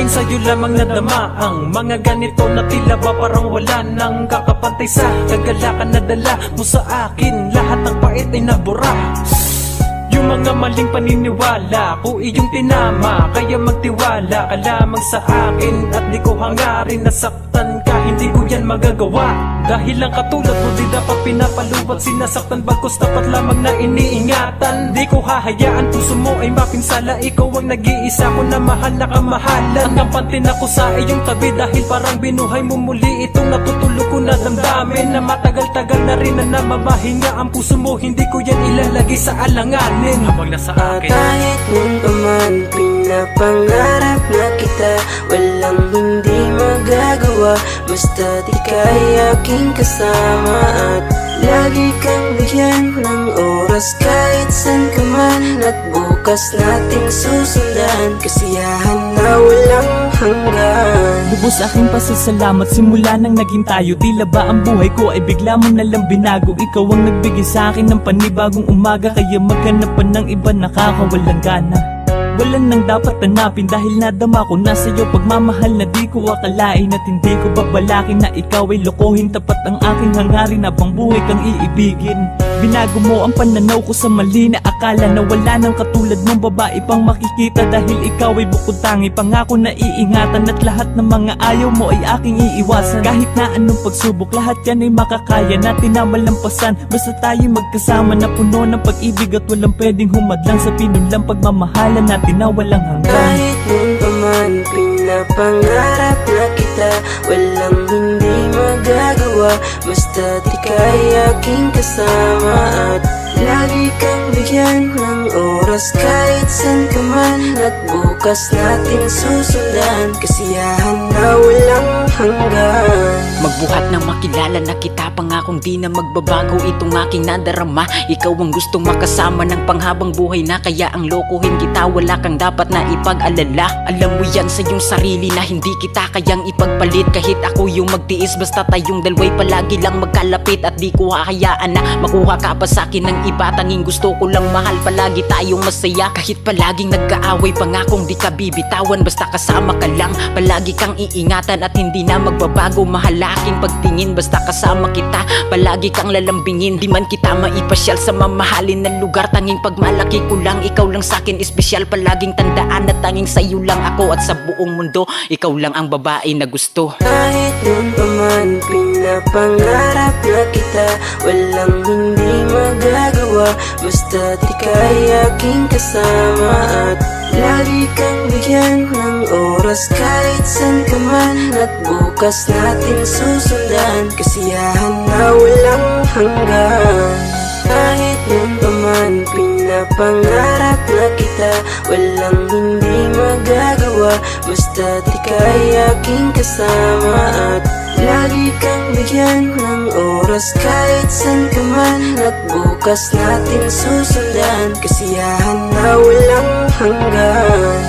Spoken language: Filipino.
tanging sa'yo lamang nadama ang mga ganito na tila ba parang wala nang kakapantay sa kagalakan na dala mo sa akin. Lahat ng pait ay nabura. Yung mga maling paniniwala ko iyong tinama, kaya magtiwala ka lamang sa akin. At di ko hangarin nasaktan ka, hindi ko yan magagawa. Dahil lang katulad mo di dapat pinapaluwat, sinasaktan bagkus dapat lamang na iniingatan. Di ko hahayaan puso mo ay mapinsala, ikaw ang nag-iisa ko na mahal na kamahalan. Hanggang pantin ako sa iyong tabi dahil parang binuhay mo muli itong natutulog ko na damdamin. Na matagal-tagal na rin na namamahinga ang puso mo, hindi ko yan ilalagay sa alanganin. Habang nasa akin kahit nun pa man pinapangarap na kita, walang hindi magagawa. Basta di kay aking kasama at lagi kang bigyan ng oras kahit san ka man. At bukas nating susundan kasiyahan na walang hanggan. Lubos aking pasasalamat simula nang naging tayo. Tila ba ang buhay ko ay bigla mo nalang binago. Ikaw ang nagbigay sa akin ng panibagong umaga, kaya maghanap pa ng iba nakakawalang gana. Walang nang dapat hanapin dahil nadama ko na sa'yo pagmamahal na di ko akalain. At hindi ko babalakin na ikaw ay lokohin. Tapat ang aking hangarin habang buhay kang iibigin. Binago mo ang pananaw ko sa mali na akala na wala nang katulad mong babae pang makikita. Dahil ikaw ay bukod tangi, pangako na iingatan. At lahat ng mga ayaw mo ay aking iiwasan. Kahit na anong pagsubok, lahat yan ay makakaya natin na malampasan. Basta tayo magkasama na puno ng pag-ibig at walang pwedeng humadlang sa pinulang pagmamahalan natin na walang hanggan. Kahit nun pa man pinapangarap na kita, walang hindi magagawa. Basta di kay aking kasama at lagi kang bigyan ng oras kahit san ka man. At bukas nating susundan kasiyahan na walang hanggan. Magbuhat na makilala na kita, pangakong di na magbabago itong aking nadarama. Ikaw ang gustong makasama ng panghabang buhay na, kaya ang lokohin kita wala kang dapat na ipag-alala. Alam mo yan sa iyong sarili na hindi kita kayang ipagpalit. Kahit ako yung magtiis, basta tayong dalaway palagi lang magkalapit. At di ko hahayaan na makuha ka pa sa akin ng iba. Tanging gusto ko lang mahal, palagi tayong masaya. Kahit palaging nagkaaway, pangakong di ka bibitawan. Basta kasama ka lang, palagi kang iingatan. At hindi na magbabago mahal aking pagtingin. Basta kasama kita, palagi kang lalambingin. Di man kita maipasyal sa mamahalin ng lugar, tanging pagmalaki ko lang, ikaw lang sa'kin espesyal. Palaging tandaan na tanging sa'yo lang ako, at sa buong mundo ikaw lang ang babae na gusto. Kahit nun pa man pinapangarap na kita, walang hindi magagawa. Basta di kay aking kasama at lagi kang bigyan ng oras kahit san ka man. At bukas nating susundan kasiyahan na walang hanggan. Kahit nun pa man pinapangarap na kita, walang hindi magagawa. Basta di kay aking kasama at lagi kang bigyan ng oras kahit san ka man. At bukas nating susundan kasiyahan na walang hanggan.